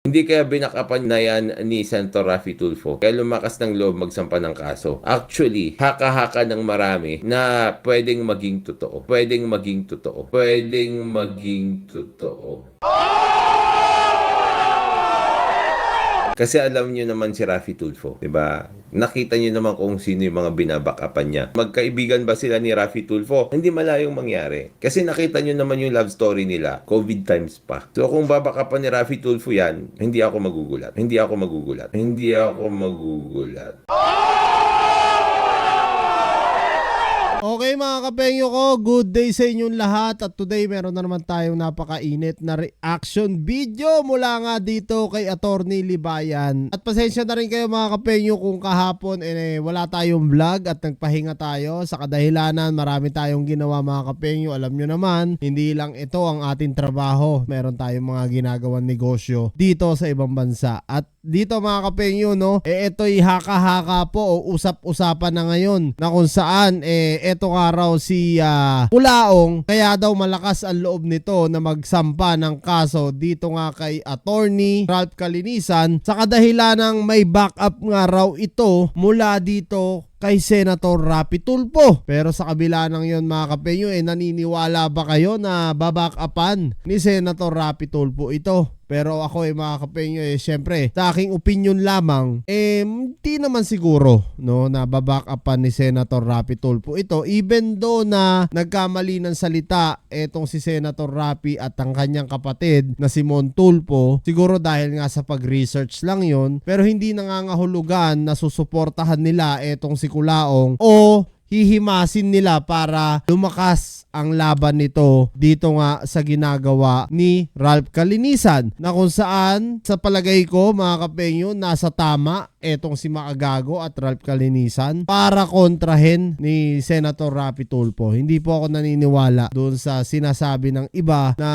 Hindi kaya binakapan na yan ni Senator Raffy Tulfo kaya lumakas ng loob magsampa ng kaso. Actually, haka-haka ng marami na pwedeng maging totoo. Pwedeng maging totoo. Pwedeng maging totoo. Kasi alam niyo naman si Raffy Tulfo, 'di ba? Nakita niyo naman kung sino yung mga binabakapan niya. Magkaibigan ba sila ni Raffy Tulfo? Hindi malayong mangyari. Kasi nakita niyo naman yung love story nila, COVID times pa. So kung babakapan ni Raffy Tulfo 'yan, hindi ako magugulat. Hindi ako magugulat. Hindi ako magugulat. Okay mga kapengyo ko, good day sa inyong lahat at today meron na naman tayong napakainit na reaction video mula nga dito kay Attorney Libayan. At pasensya na rin kayo mga kapengyo kung kahapon wala tayong vlog at nagpahinga tayo sa kadahilanan marami tayong ginawa mga kapengyo. Alam nyo naman, hindi lang ito ang ating trabaho. Meron tayong mga ginagawang negosyo dito sa ibang bansa. At dito mga kapengyo ito'y haka-haka po o usap-usapan na ngayon na kung saan eto nga raw si Culaong kaya daw malakas ang loob nito na magsampa ng kaso dito nga kay Attorney Ralph Calinisan sa kadahilanang may backup nga raw ito mula dito kay Senator Raffy Tulfo. Pero sa kabila ng yon mga kapengyo, naniniwala ba kayo na babackupan ni Senator Raffy Tulfo ito? Pero ako mga kapengyo syempre sa aking opinion lamang hindi naman siguro na babackupan ni Senator Raffy Tulfo ito, even though na nagkamali ng salita etong si Senator Raffy at ang kanyang kapatid na si Mon Tulfo, siguro dahil nga sa pag-research lang yon, pero hindi nangangahulugan na susuportahan nila etong si Culaong o hihimasin nila para lumakas ang laban nito dito nga sa ginagawa ni Ralph Calinisan na kung saan sa palagay ko mga kapengyo nasa tama etong si Maagago at Ralph Calinisan para kontrahin ni Senator Raffy Tulfo. Hindi po ako naniniwala doon sa sinasabi ng iba na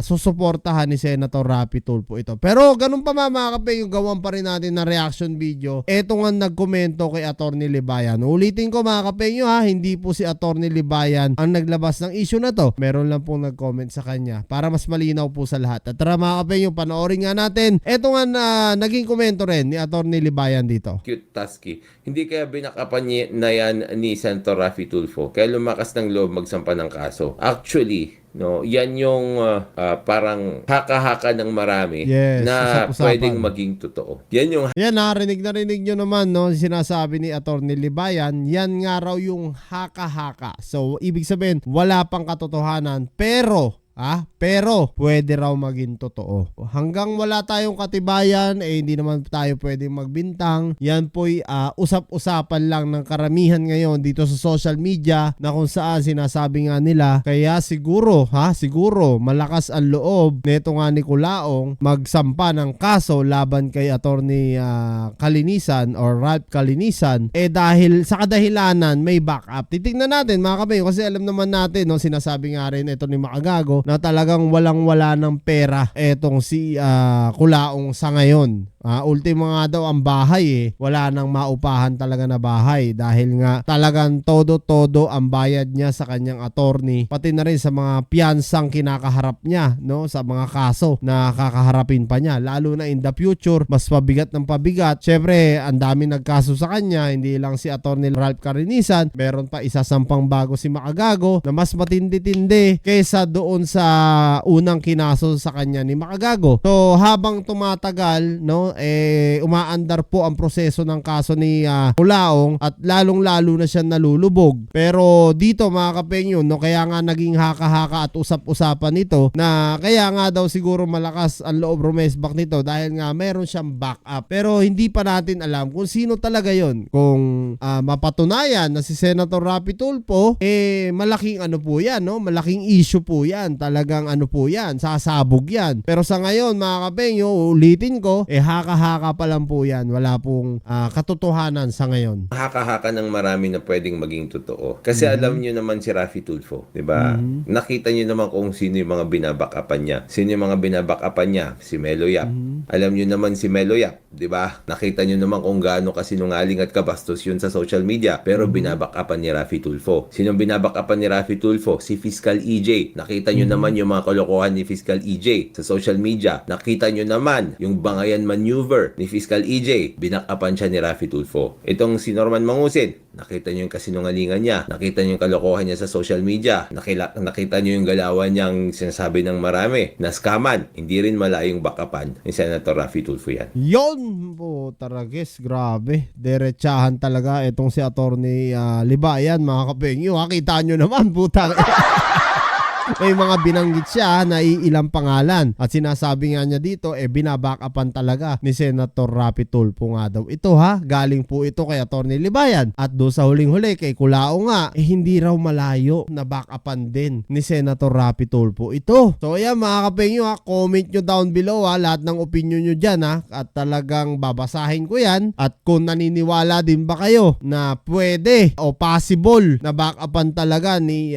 susuportahan ni Senator Raffy Tulfo ito. Pero ganun pa mga kapengyo, gawan pa rin natin na reaction video. Eto nga nagkomento kay Attorney Libayan. Ulitin ko mga kapengyo hindi po si Attorney Libayan ang naglabas ng issue na to. Meron lang pong nag-comment sa kanya para mas malinaw po sa lahat. At tara mga kapengyo, panoorin nga natin. Eto nga naging komento rin ni Attorney Libayan dito. Cute Tusky. Hindi kaya binakapan na yan ni Senator Raffy Tulfo kaya lumakas ng loob magsampa ng kaso. Actually, yan yung parang haka-haka ng marami na pwedeng maging totoo. Yan narinig nyo naman sinasabi ni Attorney Libayan, yan nga raw yung haka-haka. So ibig sabihin wala pang katotohanan pero pwede raw maging totoo. Hanggang wala tayong katibayan, hindi naman tayo pwedeng magbintang. Yan po'y usap-usapan lang ng karamihan ngayon dito sa social media na kung saan sinasabi nga nila. Kaya siguro malakas ang loob neto nga ni Culaong magsampa ng kaso laban kay Attorney Calinisan or Ralph Calinisan dahil sa kadahilanan may backup. Titignan natin mga kapengyo kasi alam naman natin sinasabi nga rin ito ni Maagago na talagang walang-wala ng pera etong si Culaong sa ngayon. Ultimo nga daw ang bahay wala nang maupahan talaga na bahay dahil nga talagang todo-todo ang bayad niya sa kanyang attorney pati na rin sa mga piyansang kinakaharap niya sa mga kaso na kakaharapin pa niya lalo na in the future mas pabigat ng pabigat. Syempre ang dami nagkaso sa kanya, hindi lang si Attorney Ralph Calinisan, meron pa isasampang bago si Maagago na mas matindi-tindi kaysa doon sa unang kinaso sa kanya ni Maagago. So habang tumatagal umaandar po ang proseso ng kaso ni Culaong at lalong-lalo na siya nalulubog. Pero dito mga kapengyo, kaya nga naging haka-haka at usap-usapan nito na kaya nga daw siguro malakas ang loob rumesbak nito dahil nga meron siyang backup. Pero hindi pa natin alam kung sino talaga yon. Kung mapatunayan na si Senator Raffy Tulfo, malaking po yan, malaking issue po yan. Talagang po yan, sasabog yan. Pero sa ngayon mga kapengyo, ulitin ko, haka-haka pa lang po yan. Wala pong katotohanan sa ngayon. Haka-haka ng marami na pwedeng maging totoo. Kasi alam nyo naman si Raffy Tulfo, di ba? Nakita nyo naman kung sino yung mga binabakapan niya. Sino yung mga binabakapan niya? Si Melo Yap. Alam nyo naman si Melo Yap, di ba? Nakita nyo naman kung gaano kasinungaling at kabastos yun sa social media. Pero binabakapan ni Raffy Tulfo. Sino binabakapan ni Raffy Tulfo? Si Fiscal EJ. Nakita nyo naman yung mga kalokohan ni Fiscal EJ sa social media. Nakita nyo naman yung bangayan maneuver ni Fiscal EJ. Binakapan siya ni Raffy Tulfo. Itong si Norman Mangusin, nakita nyo yung kasinungalingan niya. Nakita nyo yung kalokohan niya sa social media. Nakita nyo yung galawan niyang sinasabi ng marami na scaman. Hindi rin malayong bakapan ni Senator Raffy Tulfo yan. Yon po, Taragis, grabe. Derechahan talaga itong si Attorney Libayan, mga kapengyo. Kita nyo naman, putang. May mga binanggit siya na iilang pangalan. At sinasabi nga niya dito, binabackupan talaga ni Senator Raffy Tulfo nga daw. Ito galing po ito kay Attorney Libayan. At doon sa huling-huli kay Culao nga, hindi raw malayo na backupan din ni Senator Raffy Tulfo ito. So ayan mga kapengyo, comment nyo down below lahat ng opinion nyo dyan at talagang babasahin ko yan. At kung naniniwala din ba kayo na pwede o possible na backupan talaga ni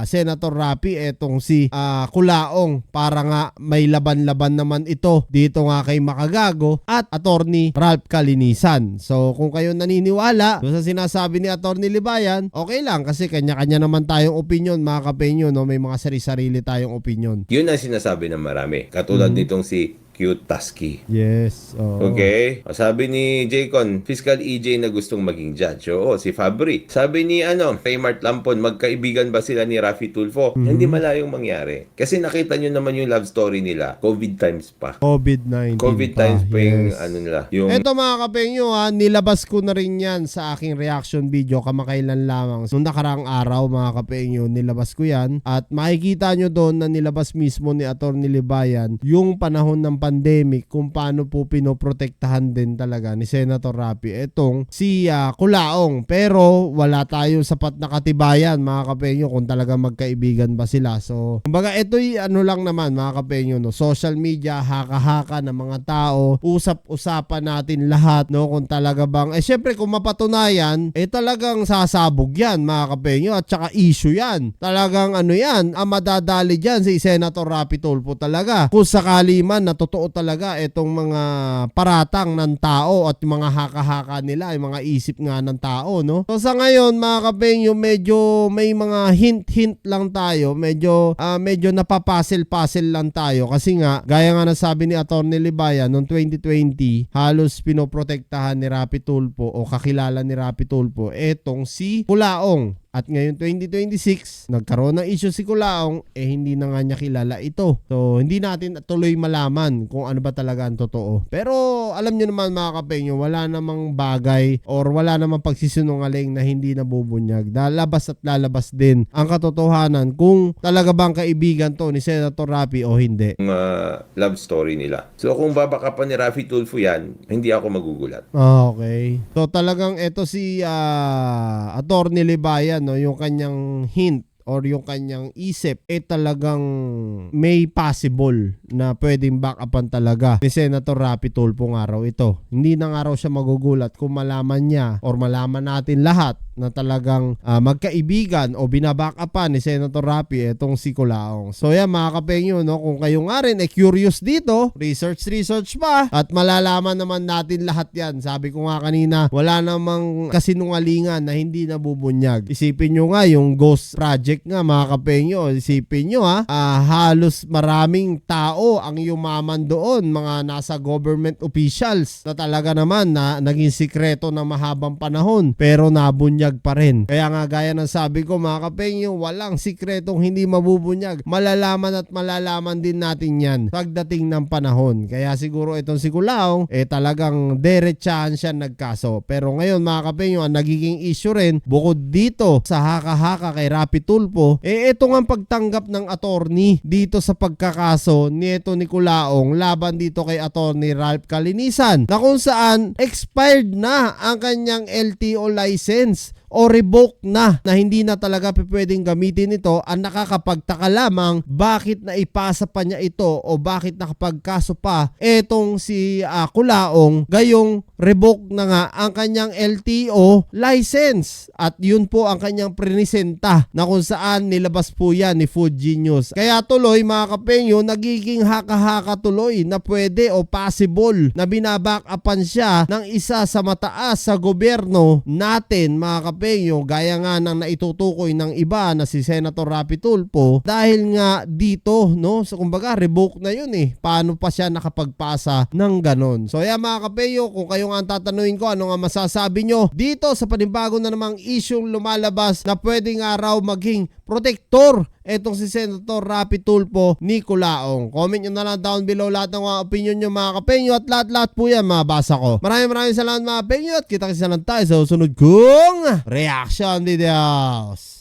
Senator Raffy etong si Culaong para nga may laban-laban naman ito dito nga kay Makagago at Attorney Ralph Calinisan. So kung kayo naniniwala doon sa sinasabi ni Attorney Libayan, okay lang kasi kanya-kanya naman tayong opinion mga kapenyo, no? May mga sarili-sarili tayong opinion. Yun ang sinasabi ng marami. Katulad nitong si Cute Tusky. Yes. Okay? Sabi ni Jaycon, Fiscal EJ na gustong maging judge. Oo, si Fabri. Sabi ni Raymart Lampon, magkaibigan ba sila ni Raffy Tulfo? Hindi malayong mangyari. Kasi nakita nyo naman yung love story nila. COVID times pa. COVID-19 COVID times pa yung nila. Yung Eto mga kapengyo nilabas ko na rin yan sa aking reaction video kamakailan lamang. Noong nakaraang araw mga kapengyo, nilabas ko yan. At makikita nyo doon na nilabas mismo ni Attorney Libayan yung panahon ng pandemic kung paano po pinoprotektahan din talaga ni Senator Raffy etong si Culaong. Pero wala tayong sapat na katibayan mga kapengyo kung talaga magkaibigan ba sila. So kumbaga ito'y lang naman mga kapengyo, no? Social media, haka-haka ng mga tao, usap-usapan natin lahat, no? Kung talaga bang syempre kung mapatunayan talagang sasabog yan mga kapengyo at saka issue yan. Talagang yan madadali dyan si Senator Raffy Tulfo talaga kung sakali man na totoo talaga itong mga paratang ng tao at mga haka-haka nila, yung mga isip nga ng tao, no? So sa ngayon mga kapengyo, medyo may mga hint-hint lang tayo, medyo napapasil-pasil lang tayo kasi nga gaya nga nasabi ni Attorney Libayan noong 2020, halos pinoprotektahan ni Raffy Tulfo o kakilala ni Raffy Tulfo etong si Culaong. At ngayon 2026, nagkaroon ng issue si Culaong, hindi na nga niya kilala ito. So, hindi natin tuloy malaman kung ano ba talaga ang totoo. Pero, alam nyo naman mga kapengyo, wala namang bagay or wala namang pagsisinungaling na hindi nabubunyag. Lalabas at lalabas din ang katotohanan kung talaga bang kaibigan to ni Senator Raffy o hindi. love story nila. So kung babakapan ni Raffy Tulfo yan, hindi ako magugulat. Okay. So talagang ito si Attorney Libayan, no, yung kanyang hint or yung kanyang isip talagang may possible na pwedeng backupan talaga ni Senator Raffy Tulfo ng araw ito. Hindi na nga raw siya magugulat kung malaman niya or malaman natin lahat na talagang magkaibigan o binabackupan ni Senator Raffy itong si Culaong. So yan mga kapengyo, no, kung kayo nga rin curious dito, research pa at malalaman naman natin lahat yan. Sabi ko nga kanina, wala namang kasinungalingan na hindi nabubunyag. Isipin nyo nga yung Ghost Project nga mga kapengyo, isipin nyo halos maraming tao ang yumaman doon, mga nasa government officials na talaga naman na naging sikreto na mahabang panahon pero nabunyag pa rin. Kaya nga gaya ng sabi ko mga kapengyo, walang sikretong hindi mabubunyag. Malalaman at malalaman din natin yan pagdating ng panahon. Kaya siguro itong si Culaong talagang derechahan siya nagkaso. Pero ngayon mga kapengyo, ang nagiging issue rin bukod dito sa haka-haka kay Raffy Tulfo, ito nga pagtanggap ng attorney dito sa pagkakaso nito ni Culaong laban dito kay Attorney Ralph Calinisan na kung saan expired na ang kanyang LTO license o revoke na hindi na talaga pwedeng gamitin ito. Ang nakakapagtaka lamang bakit na ipasa pa niya ito o bakit nakapagkaso pa etong si Culaong gayong revoke na nga ang kanyang LTO license at yun po ang kanyang presenta na kung saan nilabas po yan ni Food Genius. Kaya tuloy mga kapengyo, nagiging haka-haka tuloy na pwede o possible na binabackupan siya ng isa sa mataas sa gobyerno natin mga kapengyo kapenyo, gaya nga ng naitutukoy ng iba na si Senator Raffy Tulfo, dahil nga dito, no, so kumbaga revoke na yun eh. Paano pa siya nakapagpasa ng ganon? So yan mga kapenyo, kung kayo nga ang tatanungin ko, ano nga masasabi nyo dito sa panibago na namang isyong lumalabas na pwede nga raw maging protektor etong si Senator Raffy Tulfo ni Culaong. Comment nyo na lang down below lahat ng mga opinion nyo mga kapenyo, at lahat-lahat po yan mabasa ko. Maraming salamat mga kapenyo, at kita-kita lang tayo sa susunod kong reaction videos.